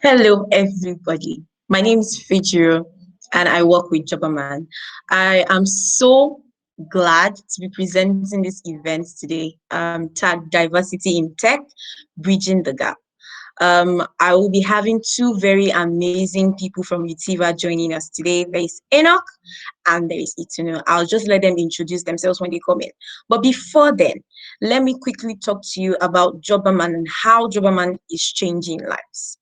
Hello, everybody. My name is Fejiro, and I work with Jobberman. I am so glad to be presenting this event today, tagged Diversity in Tech, Bridging the Gap. I will be having two very amazing people from Utiva joining us today. There is Enoch and there is Itunu. I'll just let them introduce themselves when they come in. But before then, let me quickly talk to you about Jobberman and how Jobberman is changing lives.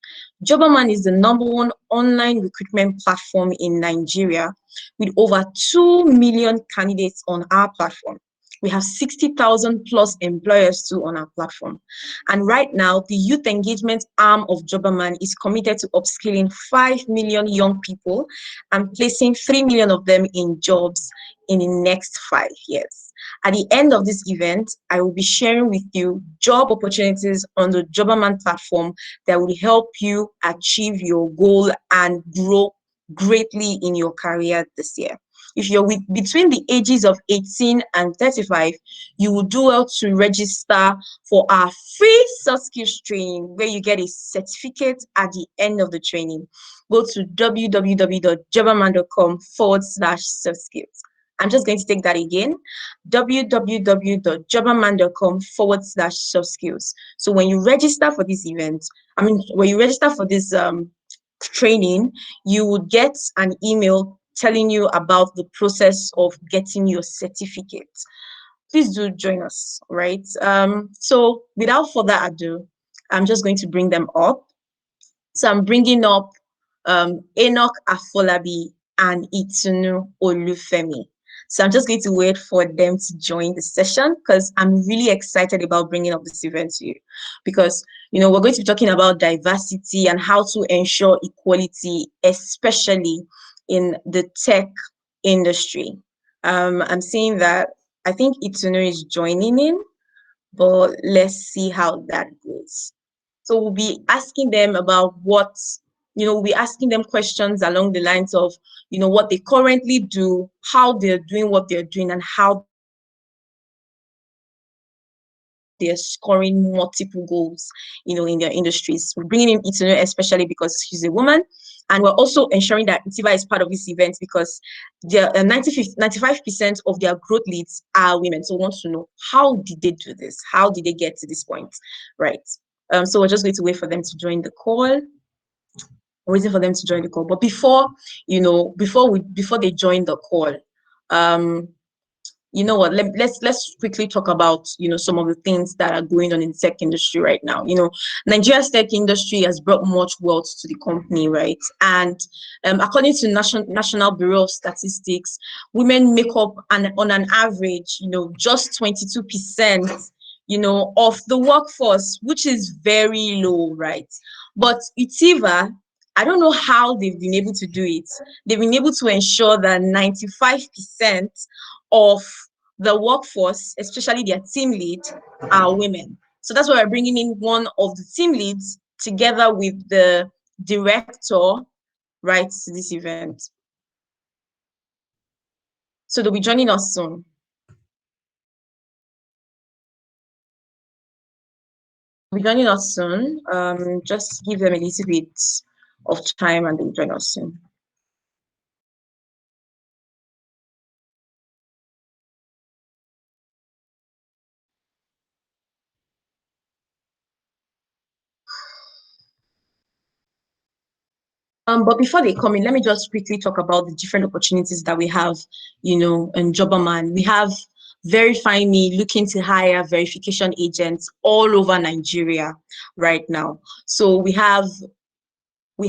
Jobberman is the #1 online recruitment platform in Nigeria with over 2 million candidates on our platform. We have 60,000 plus employers too on our platform. And right now, the youth engagement arm of Jobberman is committed to upskilling 5 million young people and placing 3 million of them in jobs in the next 5 years. At the end of this event, I will be sharing with you job opportunities on the Jobberman platform that will help you achieve your goal and grow greatly in your career this year. If you're between the ages of 18 and 35, you will do well to register for our free soft skills training where you get a certificate at the end of the training. Go to www.jobberman.com/soft skills. I'm just going to take that again, www.jobberman.com/soft skills. So when you register for this event, when you register for this training, you would get an email telling you about the process of getting your certificate. Please do join us, right? So without further ado, I'm just going to bring them up. So I'm bringing up Enoch Afolabi and Itunu Olufemi. So I'm just going to wait for them to join the session because I'm really excited about bringing up this event to you. Because, we're going to be talking about diversity and how to ensure equality, especially in the tech industry. I'm seeing that I think Itunu is joining in, but let's see how that goes. So we'll be asking them about we'll be asking them questions along the lines of, what they currently do, how they're doing what they're doing, and how they're scoring multiple goals, in their industries. We're bringing in Itunu especially because she's a woman, and we're also ensuring that Utiva is part of this event because 95% of their growth leads are women. So we want to know, how did they do this? How did they get to this point, right? So we're just going to wait for them to join the call. Waiting for them to join the call. But before they join the call, let's quickly talk about some of the things that are going on in the tech industry right now. Nigeria's tech industry has brought much wealth to the company, right? And according to National Bureau of Statistics, women make up on an average, just 22%, of the workforce, which is very low, right? But Utiva, I don't know how they've been able to do it. They've been able to ensure that 95% of the workforce, especially their team lead, are women. So that's why we're bringing in one of the team leads together with the director, right, to this event. So they'll be joining us soon. Just give them a little bit of time and they'll join us soon. But before they come in, let me just quickly talk about the different opportunities that we have, in Jobberman. We have Verify Me looking to hire verification agents all over Nigeria right now. So we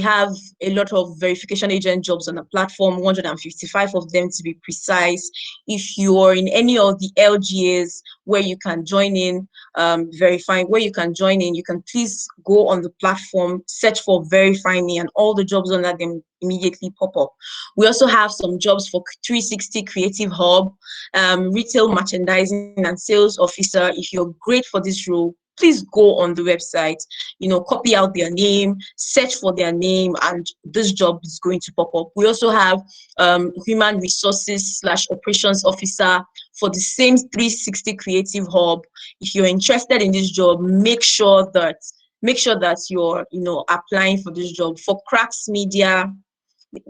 have a lot of verification agent jobs on the platform, 155 of them to be precise. If you're in any of the LGAs where you can join in, you can please go on the platform, search for Verify Me, and all the jobs under them immediately pop up. We also have some jobs for 360 Creative Hub, retail merchandising and sales officer. If you're great for this role, please go on the website, copy out their name, search for their name, and this job is going to pop up. We also have human resources / operations officer for the same 360 Creative Hub. If you're interested in this job, make sure that make sure that you're, applying for this job. For Cracks Media,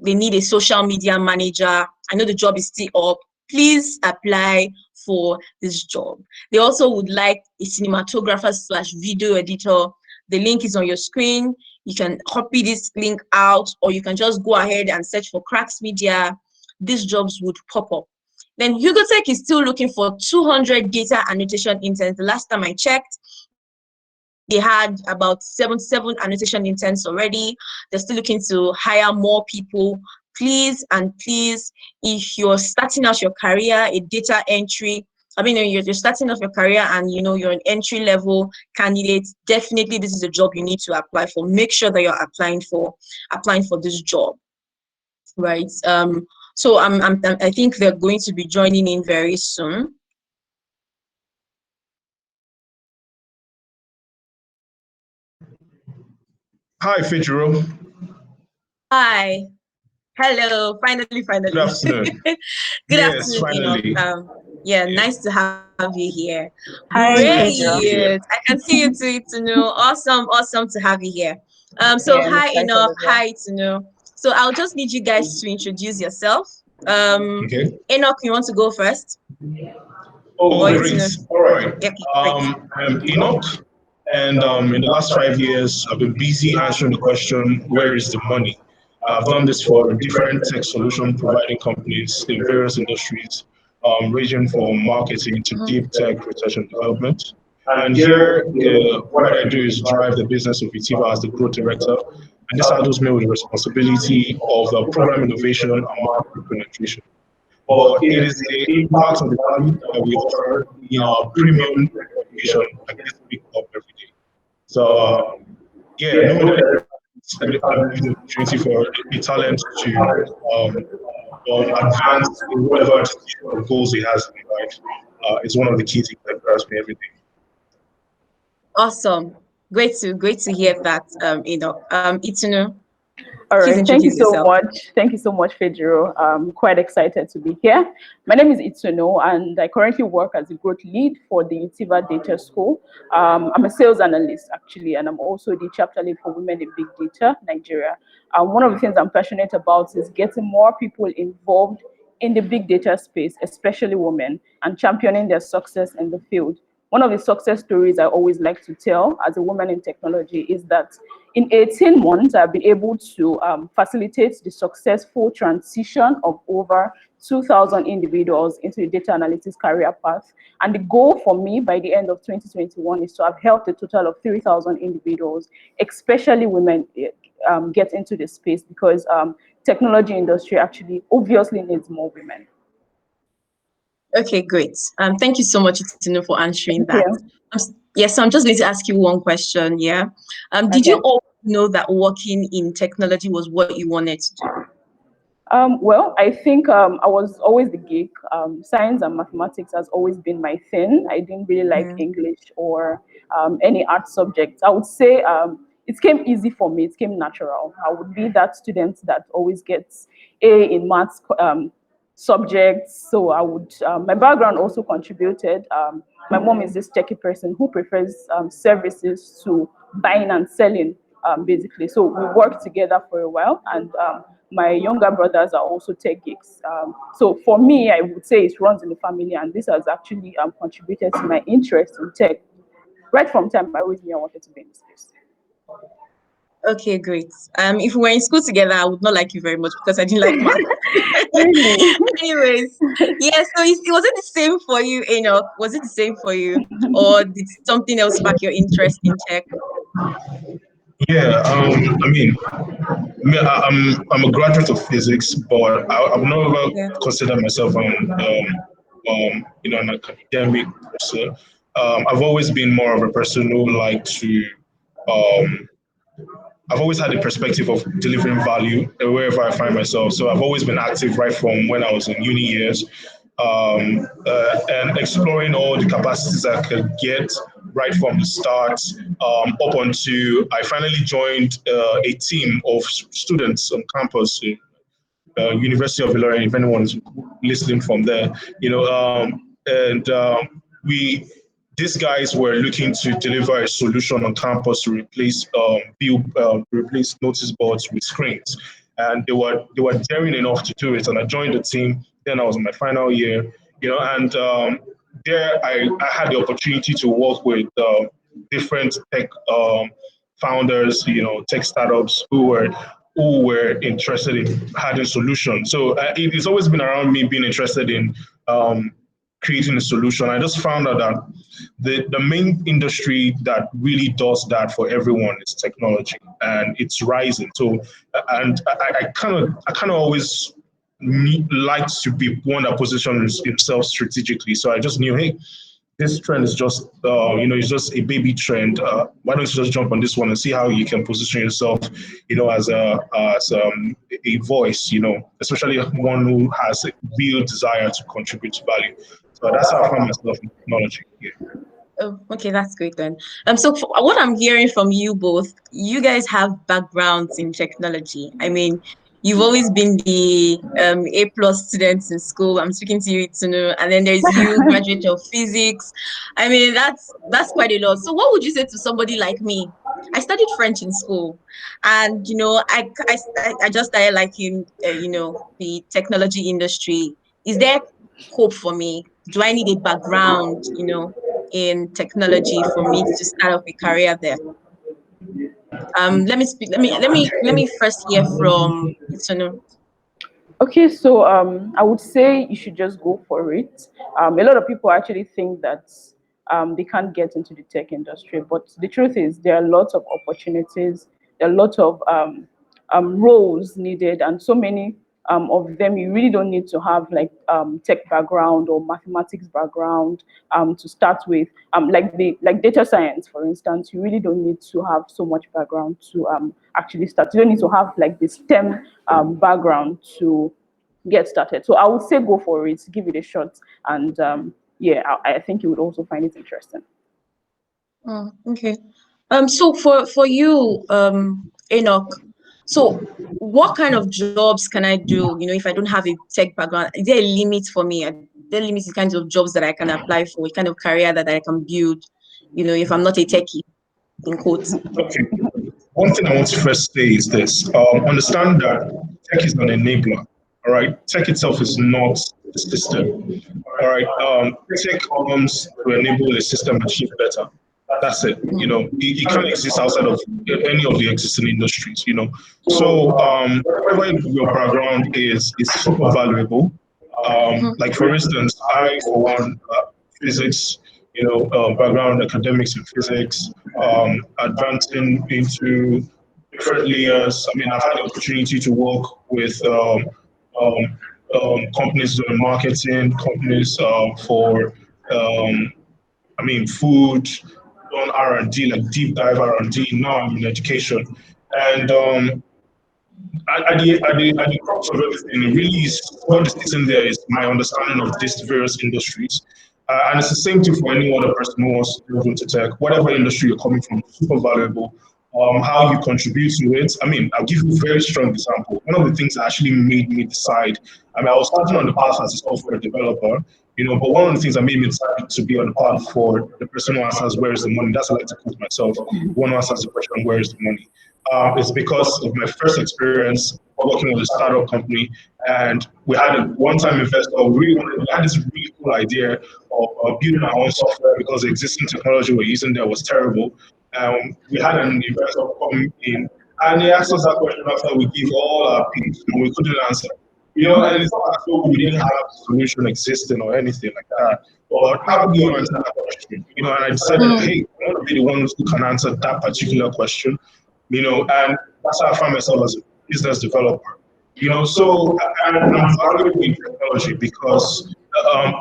they need a social media manager. I know the job is still up. Please apply for this job. They also would like a cinematographer/video editor. The link is on your screen. You can copy this link out, or you can just go ahead and search for Cracks Media. These jobs would pop up. Then Hugotech is still looking for 200 data annotation interns. The last time I checked, they had about 77 annotation interns already. They're still looking to hire more people. Please, if you're starting out your career, a data entry, you're starting off your career and you're an entry level candidate, definitely this is a job you need to apply for. Make sure that you're applying for this job, right? So I think they're going to be joining in very soon. Hi, Fijiro. Hi. Hello. Finally. Good afternoon. Good Yes, afternoon, finally. Enoch. Nice to have you here. Hi, Great. I can see you too, Itunu. Awesome to have you here. So Yeah, I'm hi, excited Enoch. as well. Hi, Itunu. So I'll just need you guys to introduce yourself. Okay. Enoch, you want to go first? Oh, Or great. Itunu? All right. Yep, great. I'm Enoch, and in the last 5 years, I've been busy answering the question, where is the money? I've done this for different tech solution providing companies in various industries, ranging from marketing to deep tech research and development. And here, what I do is drive the business of Itiva as the growth director. And this handles me with the responsibility of program innovation and market penetration. But it is the impact of the value that we offer in our premium education that gets picked up every day. So, yeah, no one I believe the opportunity for a talent to advance in whatever goals he has in life is one of the key things that drives me every day. Awesome. Great to hear that, Enoch. Itunu, All please right, thank you introduce so yourself. much. Thank you so much, Fedro. I'm quite excited to be here. My name is Itunu, and I currently work as a growth lead for the Itiva Data School. I'm a sales analyst, actually, and I'm also the chapter lead for Women in Big Data, Nigeria. One of the things I'm passionate about is getting more people involved in the big data space, especially women, and championing their success in the field. One of the success stories I always like to tell as a woman in technology is that in 18 months, I've been able to facilitate the successful transition of over 2,000 individuals into the data analytics career path. And the goal for me by the end of 2021 is to have helped a total of 3,000 individuals, especially women, get into the space because technology industry actually obviously needs more women. Okay, great. Thank you so much, Itunu, for answering Thank that. you. Yes, so I'm just going to ask you one question. Yeah. Did you Okay. all know that working in technology was what you wanted to do? Well, I think I was always the geek. Science and mathematics has always been my thing. I didn't really like English or any art subjects. I would say it came easy for me. It came natural. I would be that student that always gets A in maths subjects. So I would, my background also contributed. My mom is this techie person who prefers services to buying and selling, basically. So we worked together for a while, and my younger brothers are also tech geeks. So for me, I would say it runs in the family, and this has actually contributed to my interest in tech. Right from time, I always knew I wanted to be in this space. Okay, great. If we were in school together, I would not like you very much because I didn't like math. Really? Anyways, yeah, so was it the same for you, Enoch? Was it the same for you? Or did something else spark your interest in tech? Yeah, I'm a graduate of physics, but I've never Yeah. considered myself an academic person. I've always been more of a person who like to um, I've always had the perspective of delivering value wherever I find myself. So I've always been active right from when I was in uni years, and exploring all the capacities I could get right from the start up until I finally joined a team of students on campus. University of Ilorin, if anyone's listening from there, and we these guys were looking to deliver a solution on campus to replace replace notice boards with screens, and they were daring enough to do it. And I joined the team. Then I was in my final year, and there I had the opportunity to work with different tech founders, tech startups who were interested in having solutions. So it's always been around me being interested in creating a solution. I just found out that the main industry that really does that for everyone is technology, and it's rising. So, and I kind of always like to be one that positions himself strategically. So I just knew, hey, this trend is just, it's just a baby trend. Why don't you just jump on this one and see how you can position yourself, as a voice, especially one who has a real desire to contribute to value. So that's how I found myself in technology. Yeah. Oh, okay, that's great then. So what I'm hearing from you both, you guys have backgrounds in technology. I mean, you've always been the A plus students in school. I'm speaking to you, Itunu, and then there's you, graduate of physics. I mean, that's quite a lot. So what would you say to somebody like me? I studied French in school, and I just started liking the technology industry. Is there hope for me? Do I need a background, in technology for me to start off a career there? Let me first hear from Itunu. Okay, so I would say you should just go for it. A lot of people actually think that they can't get into the tech industry, but the truth is there are lots of opportunities, there are lots of roles needed, and so many of them you really don't need to have like tech background or mathematics background to start with. Like data science, for instance, you really don't need to have so much background to actually start. You don't need to have like the STEM background to get started. So I would say go for it, give it a shot, and yeah, I think you would also find it interesting. Oh, okay. So for you, Enoch, so what kind of jobs can I do, if I don't have a tech background? Is there a limit for me? Are there limits the kinds of jobs that I can apply for, a kind of career that I can build, if I'm not a techie, in quotes? Okay. One thing I want to first say is this: understand that tech is an enabler. All right, tech itself is not the system. All right, tech comes to enable the system to achieve better. That's it. It can't exist outside of any of the existing industries. So whatever your background is super valuable. Like for instance, I for one, physics, background academics in physics, advancing into different layers. I mean, I've had the opportunity to work with um, companies doing marketing, companies for food, on R&D, like deep dive R&D. Now I'm in education, and at the crux of everything, really is what is sitting there is my understanding of these various industries. And it's the same thing for any other person who wants to move into tech, whatever industry you're coming from, super valuable. How you contribute to it. I mean, I'll give you a very strong example. One of the things that actually made me decide, I was starting on the path as a software developer, but one of the things that made me decide to be on the path for the person who answers where is the money, that's what I like to quote myself, one who answers the question, where is the money? Is because of my first experience working with a startup company, and we had a one-time investor. We had this really cool idea of building our own software because the existing technology we're using there was terrible. We had an investor come in, and he asked us that question after we gave all our pitch, and we couldn't answer. And it's not as though we didn't have a solution existing or anything like that. But how do you answer that question? And I decided, hey, I want to be the one who can answer that particular question. And that's how I found myself as a business developer. So I'm valuable in technology because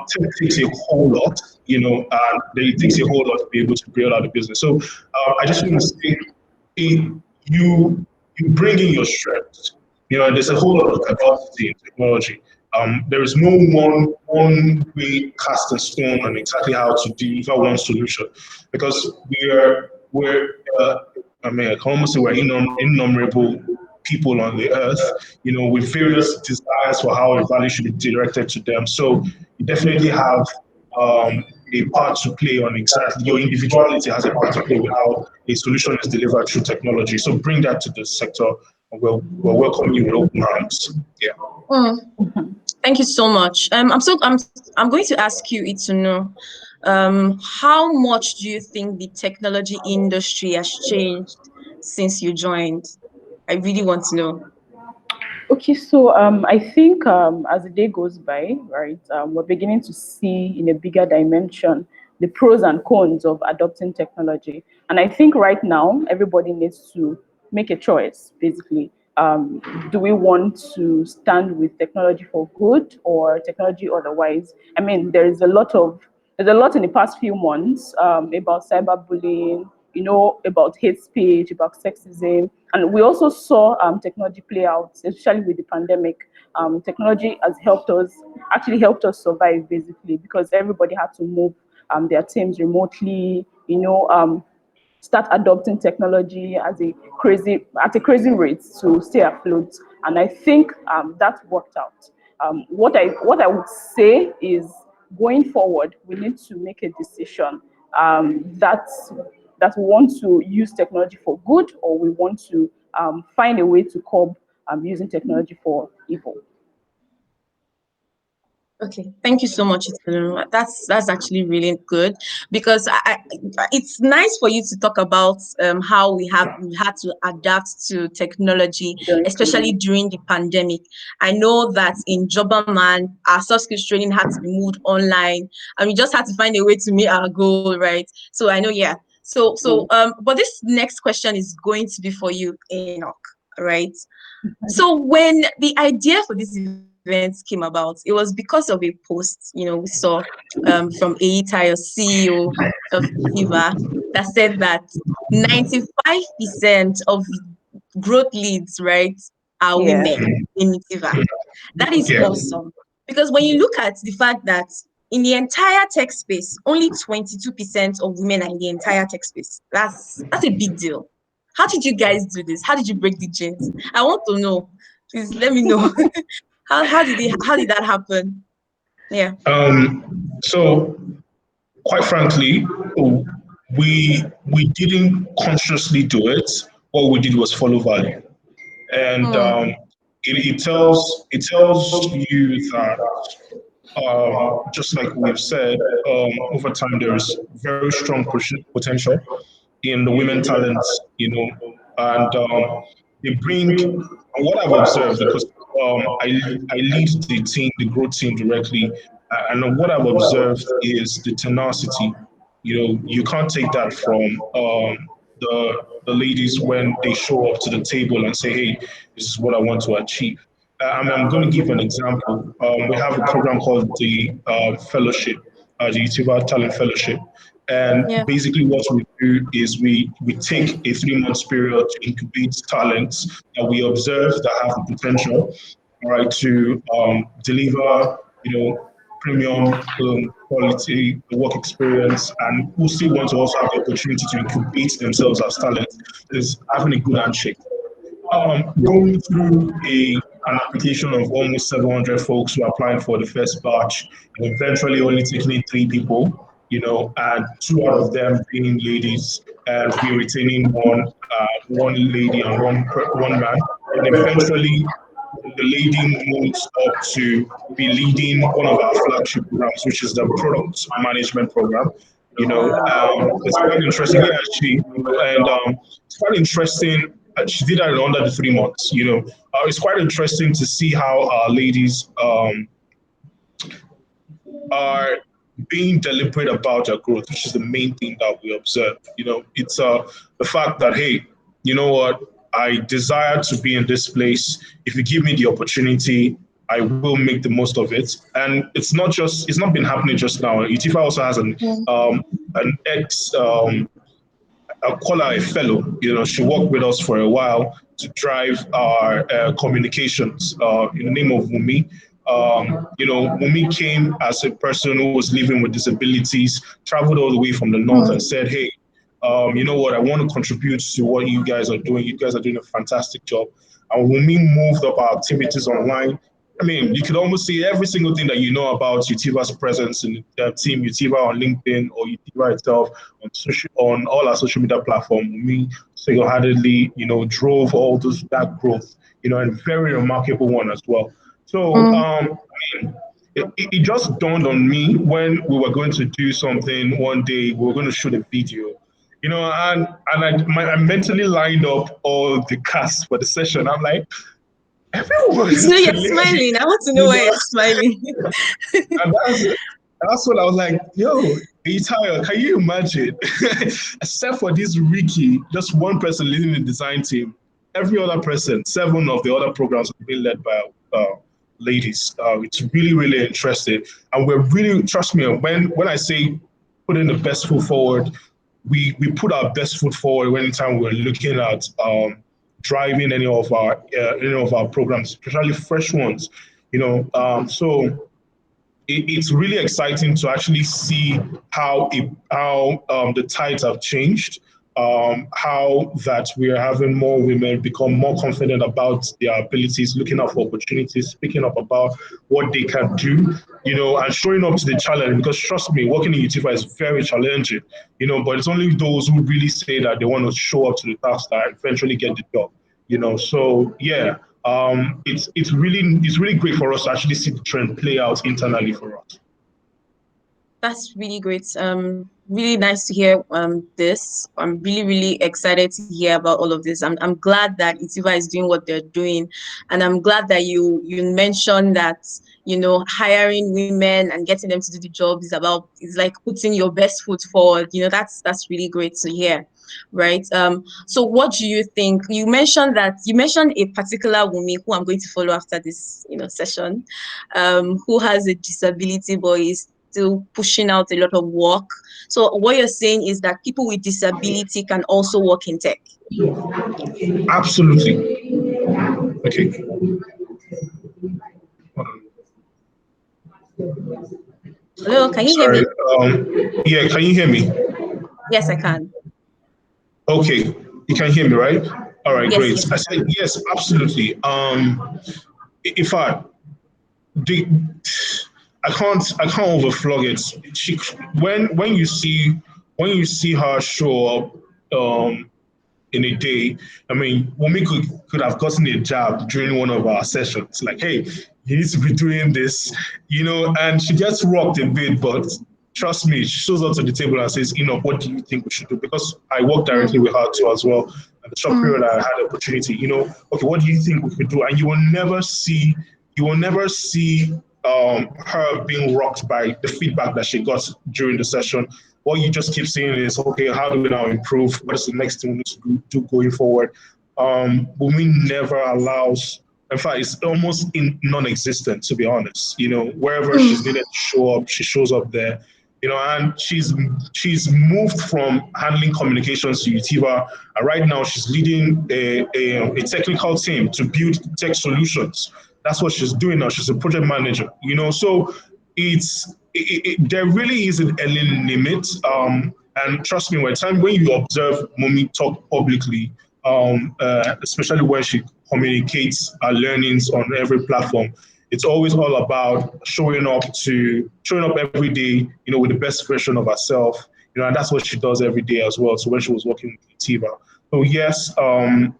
tech takes a whole lot, and it takes a whole lot to be able to build out a business. So I just want to say, you bring in your strengths. There's a whole lot of diversity in technology. There is no one way cast in stone on exactly how to deliver one solution, because I can almost say we're innumerable people on the earth, with various desires for how value should be directed to them. So you definitely have a part to play on exactly, your individuality has a part to play with how a solution is delivered through technology. So bring that to the sector, and we'll welcome you with open arms. Yeah. Thank you so much. I'm going to ask you, Itunu, how much do you think the technology industry has changed since you joined? I really want to know. Okay, so I think as the day goes by, right, we're beginning to see in a bigger dimension the pros and cons of adopting technology. And I think right now, everybody needs to make a choice, basically. Do we want to stand with technology for good or technology otherwise? I mean, there's a lot in the past few months about cyberbullying, about hate speech, about sexism. And we also saw technology play out, especially with the pandemic. Technology has actually helped us survive, basically, because everybody had to move their teams remotely, start adopting technology at a crazy rate to stay afloat. And I think that worked out. What I would say is, going forward, we need to make a decision that we want to use technology for good, or we want to find a way to curb using technology for evil. Okay, thank you so much, Itunu. That's actually really good, because it's nice for you to talk about how we had to adapt to technology, especially during the pandemic. I know that in Jobberman, our soft skills training had to be moved online, and we just had to find a way to meet our goal, right? So I know, yeah. But this next question is going to be for you, Enoch, right? So when the idea for this event came about, it was because of a post, we saw from Eitayo, CEO of Tiva, that said that 95% of growth leads, right, are women in Tiva. That is awesome. Because when you look at the fact that in the entire tech space, only 22% of women are in the entire tech space, that's a big deal. How did you guys do this? How did you break the chains? I want to know. Please let me know. how did that happen? Yeah. So quite frankly, we didn't consciously do it. What we did was follow value, and it tells you that just like we've said, over time there is very strong potential in the women talents, and they bring. And what I've observed, because I lead the team, the growth team directly, and what I've observed is the tenacity. You can't take that from the ladies when they show up to the table and say, "Hey, this is what I want to achieve." I'm going to give an example. We have a program called the Fellowship, the YouTuber Talent Fellowship. And basically what we do is we take a 3 month period to incubate talents that we observe that have the potential, right, to deliver, premium quality work experience, and who still want to also have the opportunity to incubate themselves as talents, is having a good handshake. Going through an application of almost 700 folks who are applying for the first batch, and eventually only taking in 3 people, and 2 out of them being ladies, and we retaining one lady and one man, and eventually the lady moves up to be leading one of our flagship programs, which is the product management program. It's quite interesting. Yeah, it's quite interesting. She did that in under the 3 months. It's quite interesting to see how our ladies are being deliberate about their growth, which is the main thing that we observe. It's the fact that, hey, you know what, I desire to be in this place. If you give me the opportunity, I will make the most of it. And it's not been happening just now. Utifa also has an ex, I'll call her a fellow. She worked with us for a while to drive our communications in the name of Wumi. Wumi came as a person who was living with disabilities, traveled all the way from the north and said, hey, you know what, I want to contribute to what you guys are doing. You guys are doing a fantastic job. And when we moved up our activities online, I mean, you could almost see every single thing that you know about Utiva's presence in Team Utiva on LinkedIn or Utiva itself on all our social media platforms. We single-handedly, drove all that growth, and a very remarkable one as well. So, I mean, it just dawned on me when we were going to do something one day. We were going to shoot a video, and I mentally lined up all the cast for the session. I'm like, everyone is So you're legit, smiling. I want to know why you're smiling. and that's what I was like, yo, Itayo, can you imagine? Except for this Ricky, just one person leading the design team. Every other person, 7 of the other programs are being led by ladies. It's really, really interesting. And we're really, trust me, when I say putting the best foot forward, we put our best foot forward anytime we're looking at driving any of our programs, especially fresh ones. So it's really exciting to actually see how the tides have changed, how that we are having more women become more confident about their abilities, looking out for opportunities, speaking up about what they can do, and showing up to the challenge. Because trust me, working in Utiva is very challenging, but it's only those who really say that they want to show up to the task that eventually get the job. So yeah, it's really great for us to actually see the trend play out internally for us. That's really great. Really nice to hear this. I'm really, really excited to hear about all of this. I'm glad that Utiva is doing what they're doing, and I'm glad that you mentioned that hiring women and getting them to do the job is like putting your best foot forward. That's really great to hear, right? So what do you think? You mentioned a particular woman who I'm going to follow after this session, who has a disability but is still pushing out a lot of work. So what you're saying is that people with disability can also work in tech? Absolutely. Okay. Hello, can you hear Sorry. me? Yeah, can you hear me? Yes, I can. Okay, you can hear me, right? All right, Yes, great. yes, I I said can. yes, absolutely. In fact, the I can't overflog it. When you see her show up in a day, I mean, Wumi could have gotten a job during one of our sessions. Like, hey, you need to be doing this, and she gets rocked a bit, but trust me, she shows up to the table and says, Enoch, what do you think we should do? Because I work directly with her too as well. At the short period I had the opportunity, okay, what do you think we could do? And you will never see her being rocked by the feedback that she got during the session. What you just keep saying is, okay, how do we now improve? What is the next thing we need to do going forward? Bumi never allows, in fact, it's almost non-existent, to be honest. Wherever she's needed to show up, she shows up there. And she's moved from handling communications to Utiva, and right now she's leading a technical team to build tech solutions. That's what she's doing now. She's a project manager. So there really is an early limit. And trust me, when you observe Mumi talk publicly, especially when she communicates her learnings on every platform, it's always all about showing up every day, with the best version of herself, and that's what she does every day as well. So when she was working with Tiva, so yes, I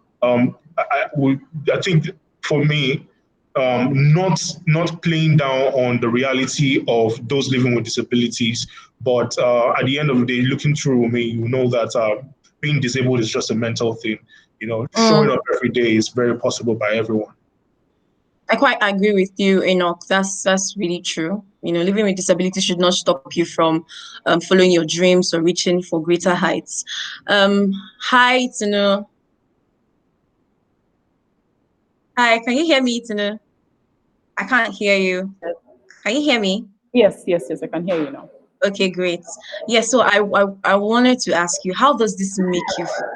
think for me, not playing down on the reality of those living with disabilities, but at the end of the day, looking through me, you know that being disabled is just a mental thing. Showing up every day is very possible by everyone. I quite agree with you, Enoch. That's really true. Living with disability should not stop you from following your dreams or reaching for greater heights. Hi, Itunu. Hi, can you hear me, Itunu? I can't hear you. Can you hear me? Yes, I can hear you now. Okay, great. Yeah, so I wanted to ask you, how does this make you feel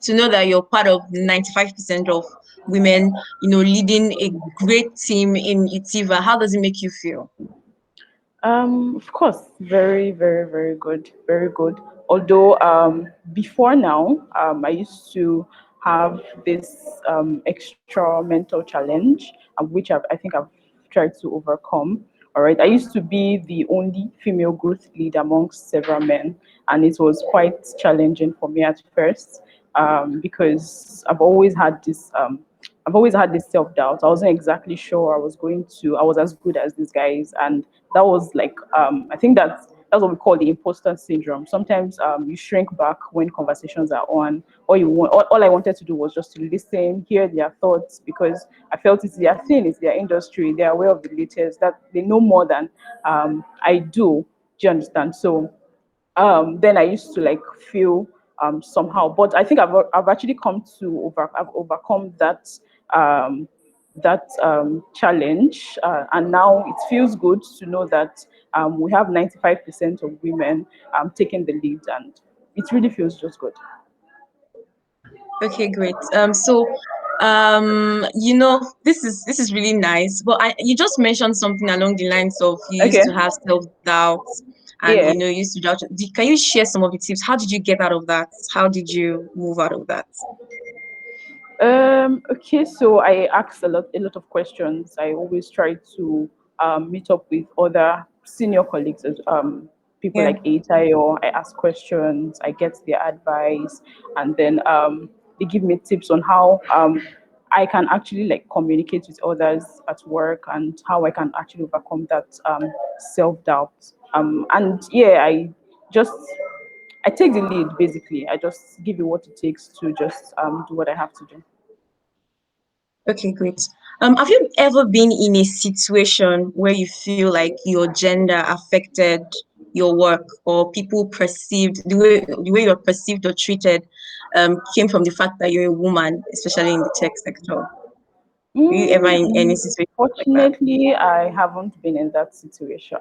to know that you're part of 95% of women, leading a great team in Utiva? How does it make you feel? Of course, very, very, very good, very good. Although before now, I used to have this extra mental challenge, which I think I've tried to overcome. All right, I used to be the only female growth lead amongst several men, and it was quite challenging for me at first, because I've always had this self-doubt. I wasn't exactly sure I was as good as these guys. And that was like, I think that's what we call the imposter syndrome. Sometimes you shrink back when conversations are on. All I wanted to do was just to listen, hear their thoughts, because I felt it's their thing, it's their industry, they're aware of the latest, that they know more than I do. Do you understand? So then I used to like feel somehow, but I think I've actually I've overcome um, that challenge, and now it feels good to know that we have 95% of women taking the lead, and it really feels just good. Okay, great. This is really nice. But you just mentioned something along the lines of you used Okay. to have self-doubt and Yeah. you used to doubt. Can you share some of the tips? How did you get out of that? How did you move out of that? Okay, so I ask a lot of questions. I always try to meet up with other senior colleagues, people Yeah. like Aitayo. I ask questions, I get their advice, and then they give me tips on how I can actually like communicate with others at work, and how I can actually overcome that self-doubt. And yeah, just I take the lead basically. I just give you what it takes to just do what I have to do. Okay, great. Have you ever been in a situation where you feel like your gender affected your work, or people perceived the way you're perceived or treated came from the fact that you're a woman, especially in the tech sector? Were you ever in any situation like that? Fortunately, I haven't been in that situation.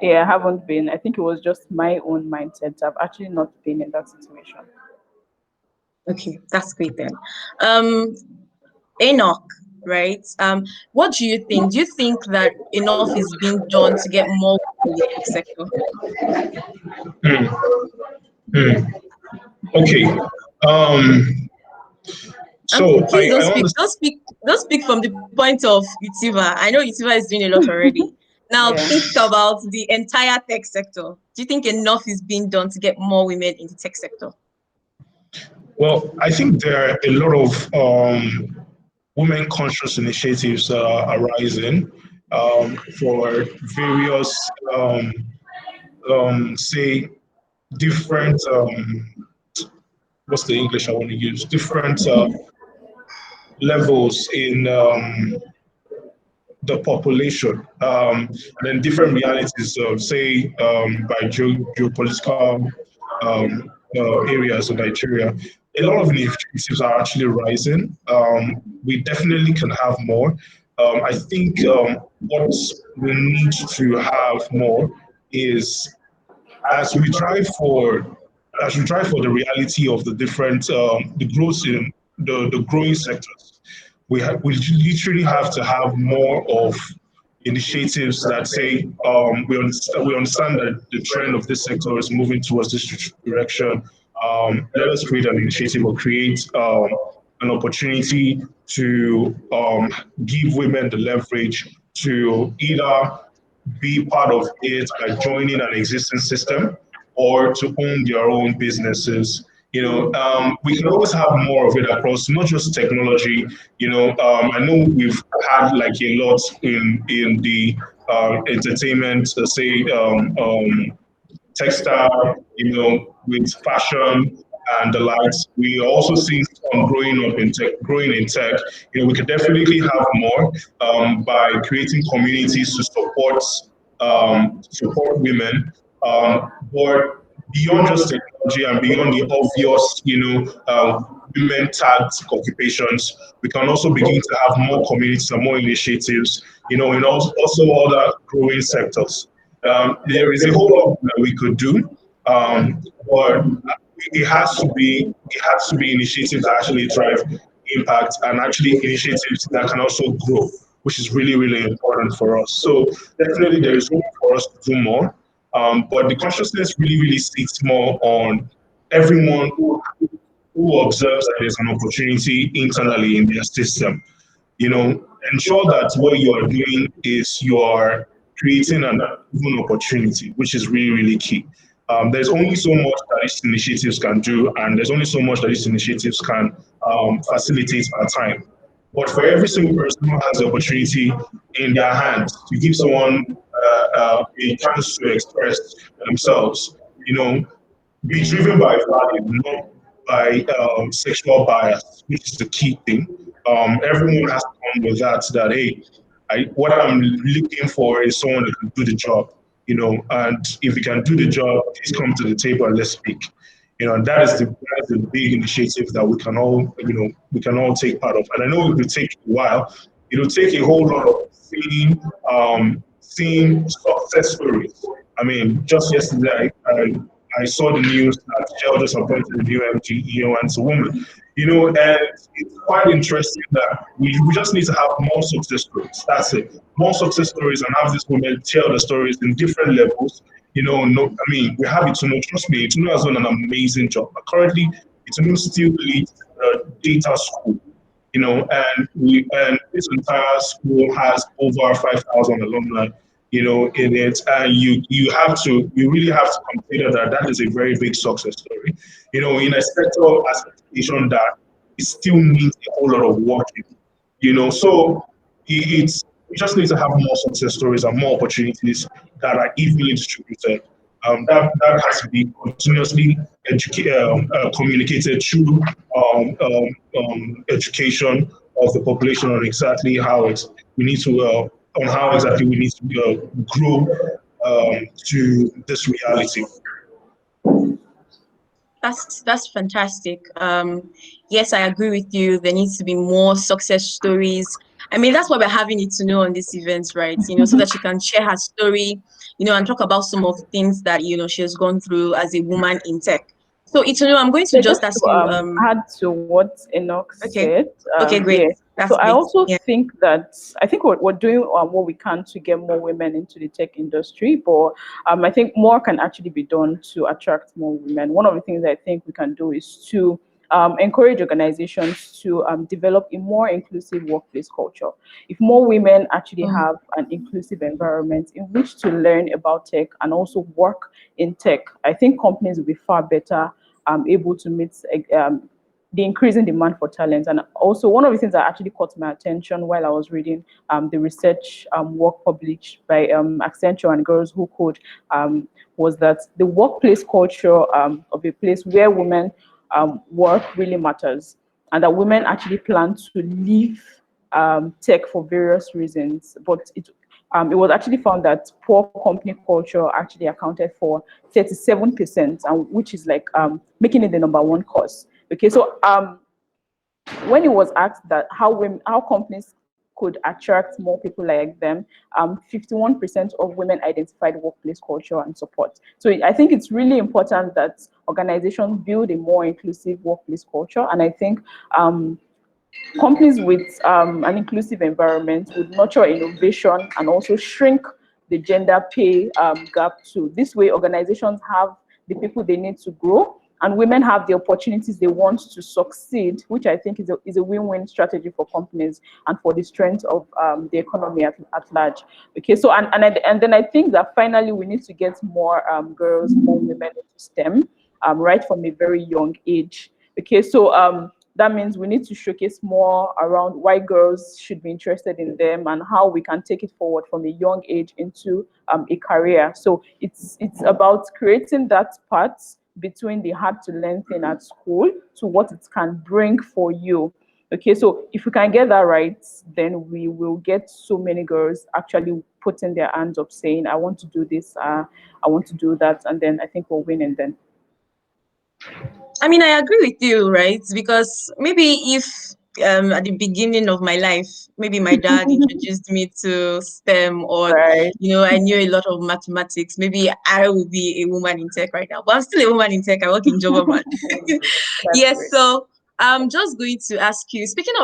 Yeah, I haven't been. I think it was just my own mindset. I've actually not been in that situation. Okay, that's great then. Um, Enoch, right? What do you think? Do you think that enough is being done to get more women in the tech sector? Hmm. Hmm. Okay. Um, so Please don't I speak. understand. Don't speak from the point of Utiva. I know Utiva is doing a lot already. Now Yeah. think about the entire tech sector. Do you think enough is being done to get more women in the tech sector? Well, I think there are a lot of women conscious initiatives arising for various, say, different, what's the English I want to use? Different levels in the population, and then different realities of, say, by geopolitical areas of Nigeria. A lot of initiatives are actually rising. We definitely can have more. I think what we need to have more is, as we try for the reality of the different the growth in the growing sectors, we literally have to have more of initiatives that say, we understand that the trend of this sector is moving towards this direction. Let us create an initiative or create an opportunity to give women the leverage to either be part of it by joining an existing system, or to own their own businesses. We can always have more of it across not just technology. I know we've had like a lot in the entertainment, say, textile, with fashion and the likes. We are also seeing some growing in tech. We could definitely have more by creating communities to support women. But beyond just technology and beyond the obvious, women tagged occupations, we can also begin to have more communities and more initiatives, in also other growing sectors. There is a whole lot that we could do, but it has to be initiatives that actually drive impact, and actually initiatives that can also grow, which is really, really important for us. So definitely there is room for us to do more. But the consciousness really, really sits more on everyone who observes that there's an opportunity internally in their system. ensure that what you are doing is you are creating an even opportunity, which is really, really key. There's only so much that these initiatives can do, and there's only so much that these initiatives can facilitate at a time. But for every single person who has the opportunity in their hands to give someone a chance to express themselves, you know, be driven by value, not by sexual bias, which is the key thing. Everyone has to come with that, that, hey, what I'm looking for is someone that can do the job, and if you can do the job, please come to the table and let's speak. And that is the big initiative that we can all take part of. And I know it will take a while. It'll take a whole lot of seeing success stories. I mean, just yesterday, I saw the news that Shell just appointed a new MD, and it's a woman. And it's quite interesting that we just need to have more success stories. That's it. More success stories and have these women tell the stories in different levels. No, I mean, we have Itunu. Trust me, Itunu has done an amazing job. But currently, Itunu still leads the data school. And this entire school has over 5,000 alumni, in it. And you really have to consider that that is a very big success story. In a sector as education that it still needs a whole lot of work. So it's we just need to have more success stories and more opportunities that are evenly distributed. That has to be continuously communicated through education of the population on exactly how we need to on how exactly we need to grow to this reality. That's fantastic. Yes, I agree with you. There needs to be more success stories. I mean, that's why we're having Itunu on this event, right? So that she can share her story, and talk about some of the things that she has gone through as a woman in tech. So Itunu, I'm going to Yeah, just just ask to you. add to what Enoch Okay, said, okay, great. yeah. That's So I great. also Yeah. think that I think we're doing what we can to get more women into the tech industry, but I think more can actually be done to attract more women. One of the things I think we can do is to encourage organizations to develop a more inclusive workplace culture. If more women actually have an inclusive environment in which to learn about tech and also work in tech, I think companies will be far better able to meet the increasing demand for talent. And also, one of the things that actually caught my attention while I was reading the research work published by Accenture and Girls Who Code was that the workplace culture of a place where women work really matters, and that women actually plan to leave tech for various reasons. But it was actually found that poor company culture actually accounted for 37%, and which is like making it the number one cause. Okay, so when it was asked that how companies could attract more people like them, 51% of women identified workplace culture and support. So I think it's really important that organizations build a more inclusive workplace culture, and I think companies with an inclusive environment would nurture innovation and also shrink the gender pay gap too. This way, organizations have the people they need to grow, and women have the opportunities they want to succeed, which I think is a win-win strategy for companies and for the strength of the economy at large. Okay, so and then I think that finally we need to get more girls, more women into STEM right from a very young age. Okay, so that means we need to showcase more around why girls should be interested in them and how we can take it forward from a young age into a career. So it's about creating that path between the hard to learn thing at school to what it can bring for you. Okay, so if we can get that right, then we will get so many girls actually putting their hands up saying, I want to do this, I want to do that, and then I think we'll win and then. I mean, I agree with you, right? Because maybe if at the beginning of my life, maybe my dad introduced me to STEM, or Right. I knew a lot of mathematics, maybe I would be a woman in tech right now. But I'm still a woman in tech. I work in Jobberman. That's Yes, great. so I'm just going to ask you, speaking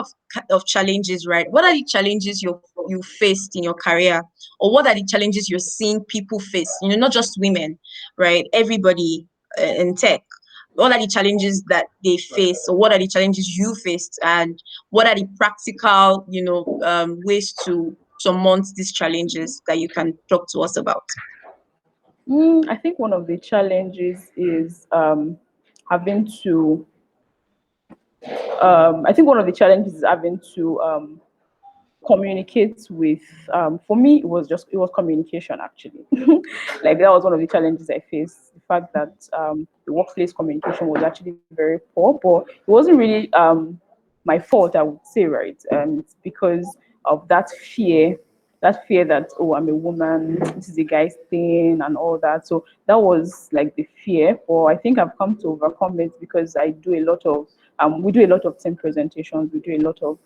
of challenges, right? What are the challenges you faced in your career, or what are the challenges you're seeing people face? Not just women, right? Everybody in tech. what are the challenges that they face, or what are the challenges you faced, and what are the practical, ways to surmount these challenges that you can talk to us about? I think one of the challenges is having to. I think one of the challenges is having to communicate with. For me, it was communication actually. Like that was one of the challenges I faced. The fact that the workplace communication was actually very poor, but it wasn't really my fault, I would say, right? It's because of that fear that, oh, I'm a woman, this is a guy's thing and all that. So that was like the fear. But I think I've come to overcome it because I do a lot of we do a lot of team presentations, we do a lot of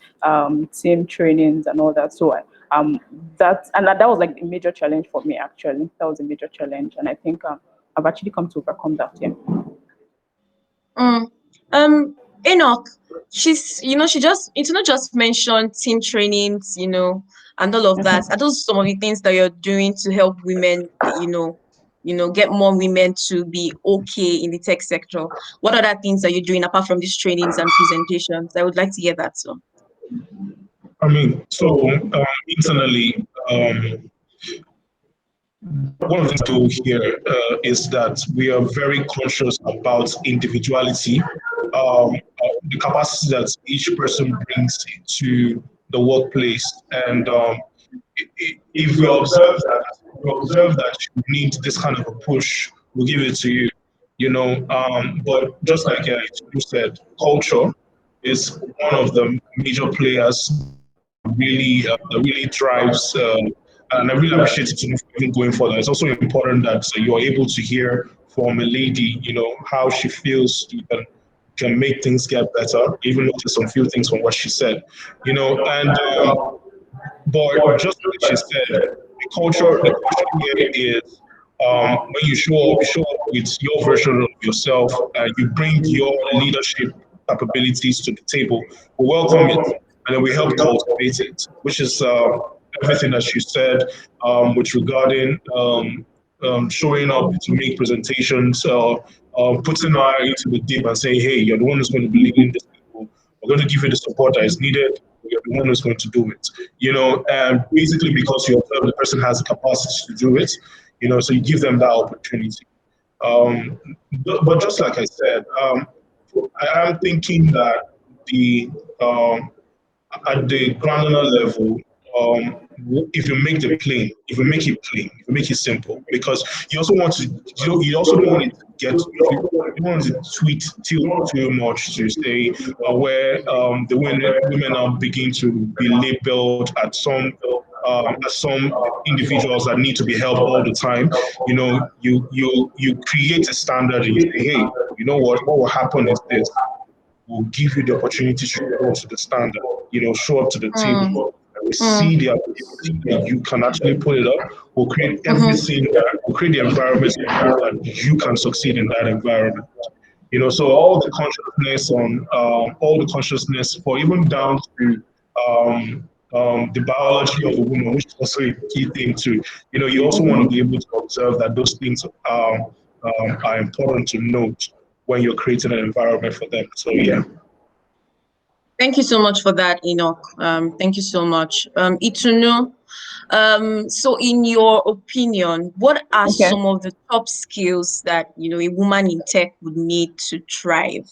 team trainings and all that. So that was like a major challenge for me actually. That was a major challenge, and I think I've actually come to overcome that. Yeah. Enoch, it's not just mentioned team trainings, and all of that. Are those some of the things that you're doing to help women, get more women to be okay in the tech sector? What other things are you doing apart from these trainings and presentations? I would like to hear that. So, I mean, so internally, one of the things to here is that we are very conscious about individuality, the capacity that each person brings to the workplace, and if we observe that you need this kind of a push, we'll give it to you. But just like you said, culture is one of the major players that really drives. And I really appreciate it even going further. It's also important that you're able to hear from a lady, how she feels can make things get better, even notice some few things from what she said, and but just like she said, the culture here is when you show up with your version of yourself, you bring your leadership capabilities to the table. We welcome it, and then we help cultivate it, which is everything that you said, which regarding showing up to make presentations, putting our into the deep and saying, hey, you're the one who's going to be leading this people. We're going to give you the support that is needed. You're the one who's going to do it. And basically because you observe the person has the capacity to do it, so you give them that opportunity. Um, but just like I said, I am thinking that the at the granular level, if you make the plain, if you make it plain, if you make it simple, because you also want to, you also don't want it to get, you don't want to tweet too much to say where the women now begin to be labeled as some individuals that need to be helped all the time. You create a standard and you say, hey, you know what will happen is this. Will give you the opportunity to show up to the standard, show up to the table. And we see the ability that you can actually put it up. We'll create everything, we'll create the environment so that you can succeed in that environment. So all the consciousness for even down to the biology of a woman, which is also a key thing too. You also want to be able to observe that those things are important to note when you're creating an environment for them. So yeah. thank you so much for that, Enoch. Thank you so much. Itunu, so in your opinion, what are Okay. some of the top skills that, a woman in tech would need to thrive,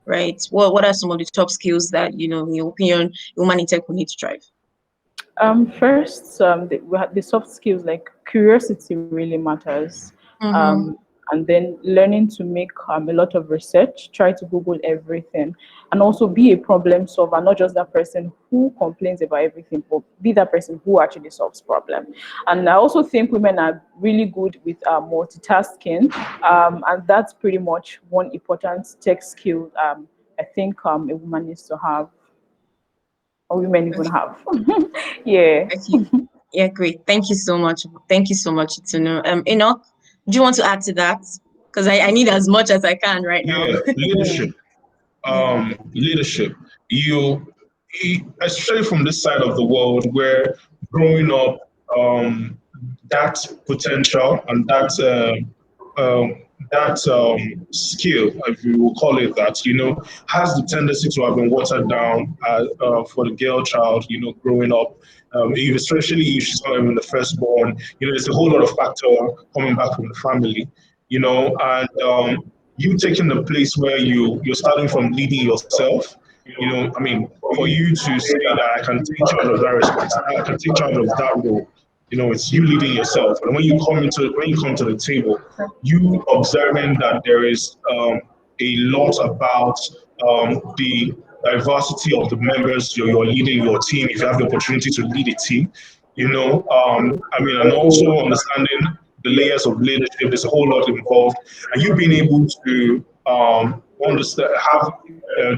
right? What are some of the top skills that, in your opinion, a woman in tech would need to thrive? First, the soft skills like curiosity really matters. Mm-hmm. Um, and then learning to make a lot of research, try to Google everything, and also be a problem solver, not just that person who complains about everything, but be that person who actually solves problem. And I also think women are really good with multitasking, and that's pretty much one important tech skill I think a woman needs to have, or women even Okay. have. Yeah. Okay. Yeah, great. Thank you so much. Thank you so much, Itunu. Enoch, do you want to add to that? Because I need as much as I can right now. Yeah, leadership. Leadership. Especially from this side of the world where growing up, that potential and that skill, if you will call it that, has the tendency to have been watered down for the girl child, growing up. Especially if she's not even the firstborn, there's a whole lot of factor coming back from the family, and you taking the place where you're starting from leading yourself. I mean, for you to say that I can take charge of that responsibility, I can take charge of that role. It's you leading yourself. And when you come to the table, you observing that there is a lot about the diversity of the members you're leading your team. If you have the opportunity to lead a team, and also understanding the layers of leadership. There's a whole lot involved, and you being able to understand, have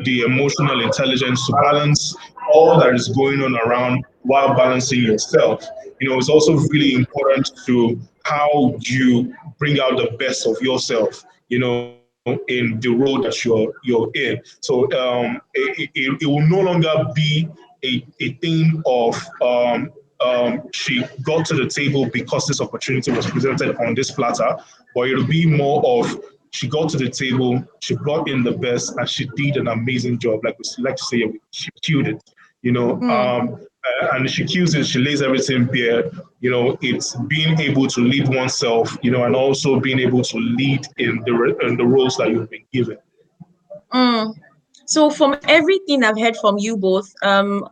the emotional intelligence to balance all that is going on around while balancing yourself. It's also really important to how you bring out the best of yourself. In the role that you're in. So it will no longer be a thing of she got to the table because this opportunity was presented on this platter, but it'll be more of she got to the table, she brought in the best, and she did an amazing job. Like we like to say, she killed it. And she kills it. She lays everything bare. It's being able to lead oneself. And also being able to lead in the roles that you've been given. So from everything I've heard from you both,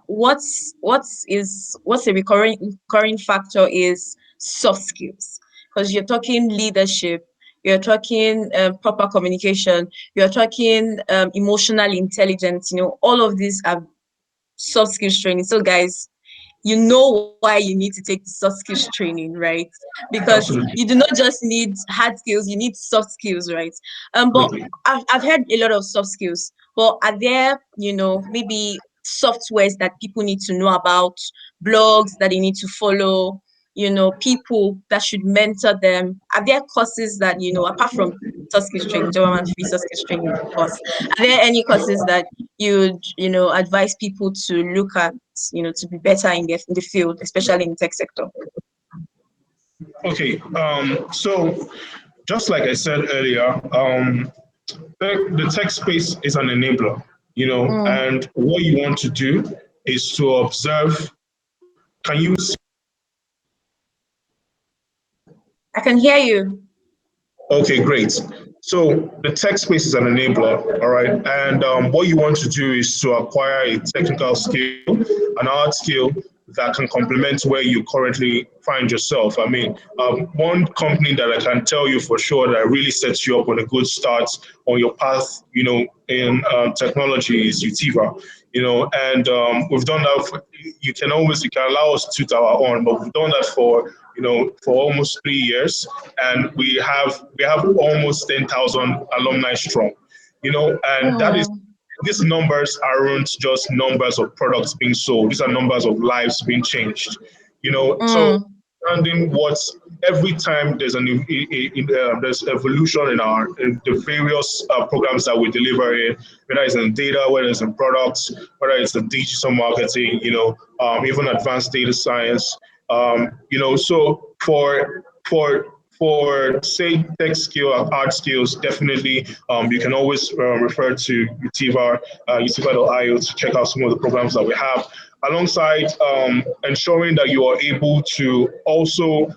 what's a recurring factor is soft skills, because you're talking leadership, you're talking proper communication, you're talking emotional intelligence. All of these are soft skills training. So guys, you know why you need to take the soft skills training, right? Because Absolutely. you do not just need hard skills, you need soft skills, right? But I've heard a lot of soft skills, but are there, maybe softwares that people need to know about, blogs that they need to follow, people that should mentor them? Are there courses that, apart from soft skills training, German free soft skills training course, are there any courses that you'd, advise people to look at, to be better in the field, especially in the tech sector? Okay. So just like I said earlier, the tech space is an enabler, and what you want to do is to observe. Can you see? I can hear you. Okay, great. So the tech space is an enabler, all right? And what you want to do is to acquire a technical skill, an art skill that can complement where you currently find yourself. I mean, one company that I can tell you for sure that really sets you up on a good start on your path, in technology is Utiva. And we've done that. You can allow us to toot our own, but we've done that for almost 3 years, and we have almost 10,000 alumni strong. And that is, these numbers aren't just numbers of products being sold. These are numbers of lives being changed. So understanding what every time there's there's evolution in the various programs that we deliver in, whether it's in data, whether it's in products, whether it's in digital marketing, even advanced data science. So for say tech skill and art skills, definitely you can always refer to Utiva, utiva.io to check out some of the programs that we have, alongside ensuring that you are able to also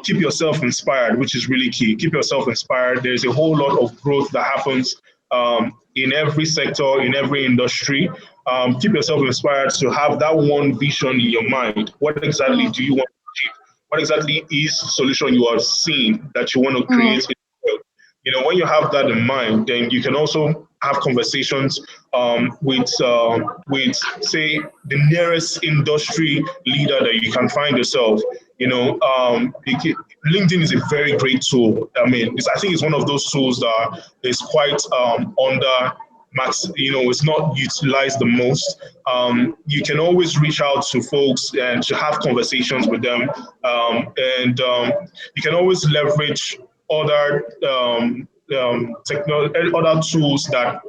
keep yourself inspired, which is really key. Keep yourself inspired. There's a whole lot of growth that happens in every sector, in every industry. Keep yourself inspired to have that one vision in your mind. What exactly do you want to achieve? What exactly is the solution you are seeing that you want to create? When you have that in mind, then you can also have conversations with say the nearest industry leader that you can find yourself. LinkedIn is a very great tool. I mean, I think it's one of those tools that is quite under max. It's not utilized the most. You can always reach out to folks and to have conversations with them, and you can always leverage other other tools that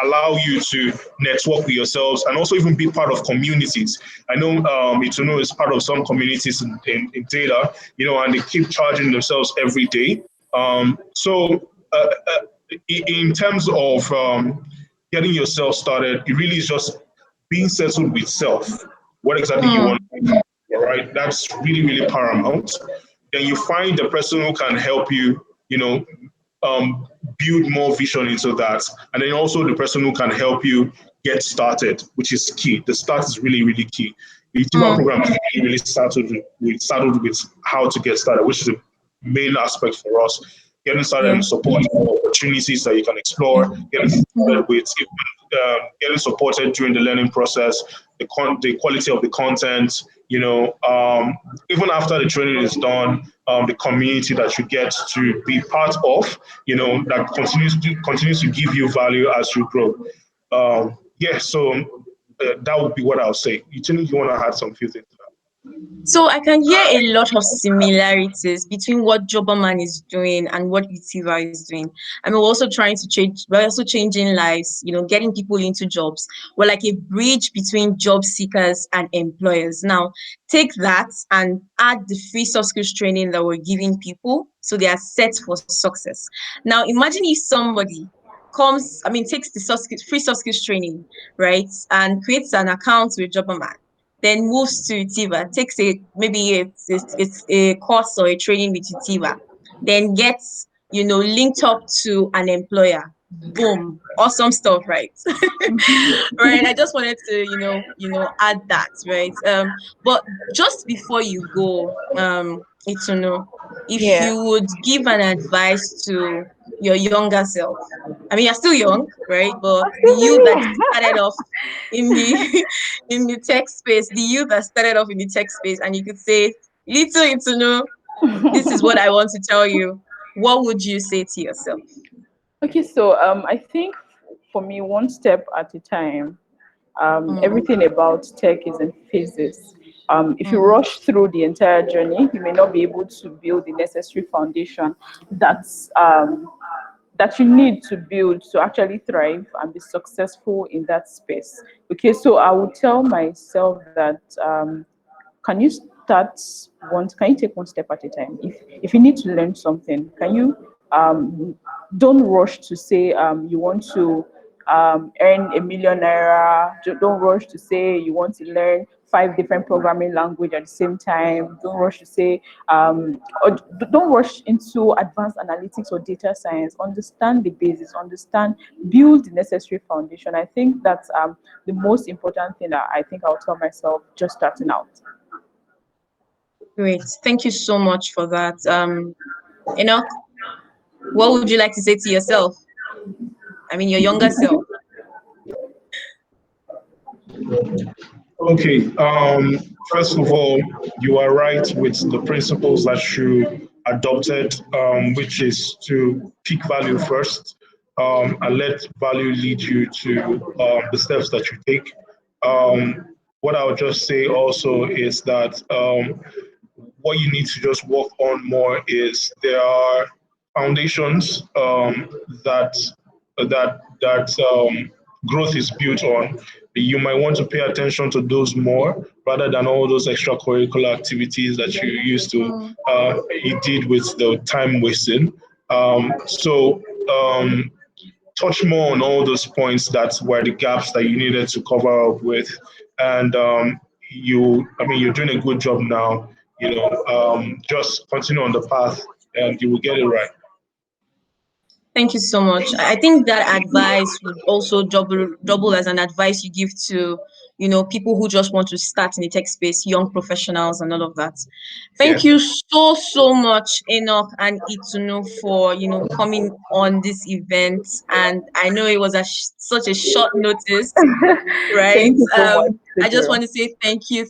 allow you to network with yourselves and also even be part of communities. I know Itunu is part of some communities in data, and they keep charging themselves every day. So in terms of getting yourself started, it really is just being settled with self. What exactly you want to do, all right? That's really, really paramount. Then you find the person who can help you, build more vision into that. And then also the person who can help you get started, which is key. The start is really, really key. The Itiba program is really started with how to get started, which is the main aspect for us. Getting started and support opportunities that you can explore, getting started with getting supported during the learning process, the quality of the content, even after the training is done, the community that you get to be part of, that continues to give you value as you grow. So that would be what I'll say. You want to add some few things to that? So I can hear a lot of similarities between what Jobberman is doing and what Itiva is doing. I mean, we're also changing lives, getting people into jobs. We're like a bridge between job seekers and employers. Now, take that and add the free soft skills training that we're giving people so they are set for success. Now, imagine if somebody takes the free soft skills training, right, and creates an account with Jobberman, then moves to Itiva, takes it's a course or a training with Itiva, then gets, linked up to an employer. Boom. Awesome stuff, right? Right. I just wanted to, add that, right? But just before you go, Itunu, if Yeah. you would give an advice to your younger self. I mean, you're still young, right? But the Excuse you that me. started off in the in the tech space, the you that started off in the tech space, and you could say, little Itunu, this is what I want to tell you. What would you say to yourself? Okay, so I think for me, one step at a time. Mm, Everything about tech is in phases. If you mm, rush through the entire journey, you may not be able to build the necessary foundation that you need to build to actually thrive and be successful in that space. Okay, so I would tell myself that can you can you take one step at a time? If you need to learn something, can you don't rush to say you want to earn £1 million. Don't rush to say you want to learn 5 different programming language at the same time. Don't rush to say or don't rush into advanced analytics or data science. Understand the basis, build the necessary foundation. I think that's the most important thing that I think I'll tell myself just starting out. great. Thank you so much for that. Enoch, what would you like to say to yourself? I mean, your younger self. Okay. First of all, you are right with the principles that you adopted, which is to pick value first, and let value lead you to the steps that you take. What I would just say also is that what you need to just work on more is there are foundations that growth is built on. You might want to pay attention to those more rather than all those extracurricular activities that you did with the time wasting. So touch more on all those points that were the gaps that you needed to cover up with, and you're doing a good job now. Just continue on the path, and you will get it right. Thank you so much. I think that advice would also double as an advice you give to, people who just want to start in the tech space, young professionals and all of that. Yeah. Thank you so much, Enoch and Itunu, for, coming on this event. And I know it was such a short notice, right? Thank you so much, I just Pedro. want to say thank you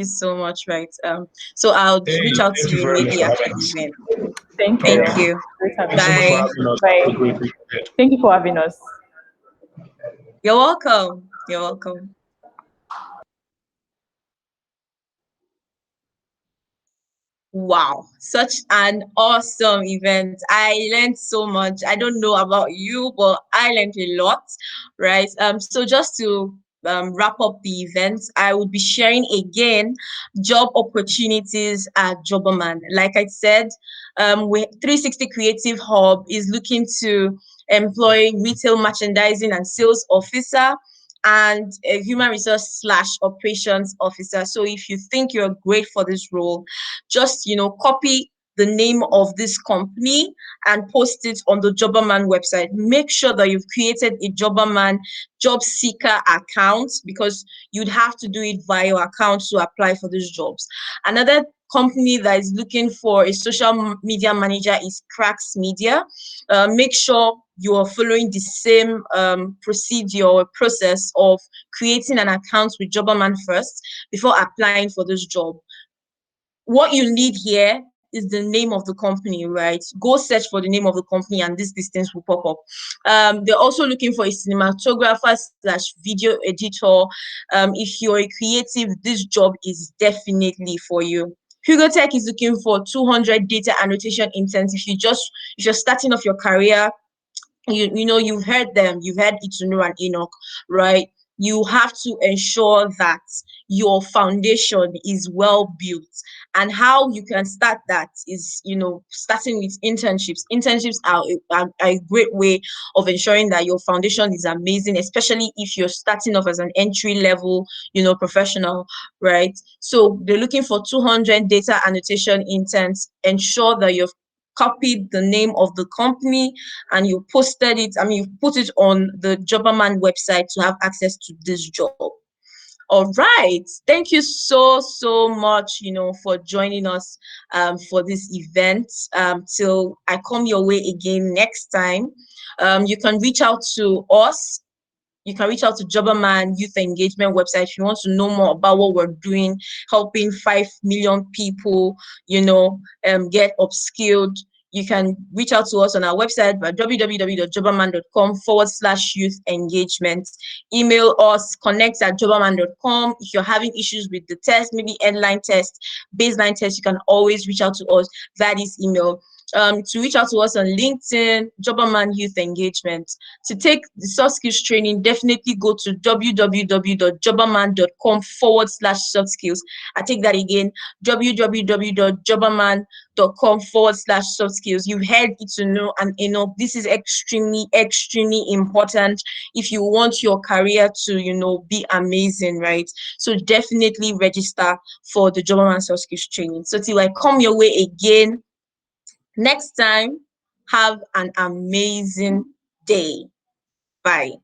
so much, right? So I'll Hey, reach out to thank you you very much maybe for after having the us. event. Thank All you. Thank right. you. Great having Thanks so much you. for Bye. having us. Bye. Have a great week ahead. Thank you for having us. You're welcome. You're welcome. Wow, such an awesome event. I learned so much. I don't know about you, but I learned a lot, right? So just to wrap up the event, I will be sharing again job opportunities at Jobberman. Like I said, 360 Creative Hub is looking to employ retail merchandising and sales officer and a human resource / operations officer. So if you think you're great for this role, just copy the name of this company and post it on the Jobberman website. Make sure that you've created a Jobberman job seeker account, because you'd have to do it via your account to apply for these jobs. Another company that is looking for a social media manager is Cracks Media. Make sure you are following the same procedure or process of creating an account with Jobberman first before applying for this job. What you need here is the name of the company, right? Go search for the name of the company and this distance will pop up. They're also looking for a cinematographer / video editor. If you're a creative, this job is definitely for you. Hugo Tech is looking for 200 data annotation interns. If you're starting off your career, you've heard them, you've heard Itunu and Enoch, right? You have to ensure that your foundation is well built. And how you can start that is, starting with internships. Internships are a great way of ensuring that your foundation is amazing, especially if you're starting off as an entry level, professional, right? So they're looking for 200 data annotation interns. Ensure that you've copied the name of the company and you posted it. You put it on the Jobberman website to have access to this job. All right. Thank you so much, for joining us for this event. Till I come your way again next time. You can reach out to us. You can reach out to Jobberman Youth Engagement website if you want to know more about what we're doing, helping 5 million people, get upskilled. You can reach out to us on our website by www.jobberman.com/youth engagement. Email us, connect@jobberman.com. If you're having issues with the test, maybe endline test, baseline test, you can always reach out to us via this email. To reach out to us on LinkedIn, Jobberman Youth Engagement. To take the soft skills training, definitely go to www.jobberman.com/soft skills. I take that again, www.jobberman.com/soft skills. You've heard Itunu and Enoch. This is extremely important if you want your career to, be amazing, right? So definitely register for the Jobberman soft skills training. So till I come your way again next time, have an amazing day. Bye.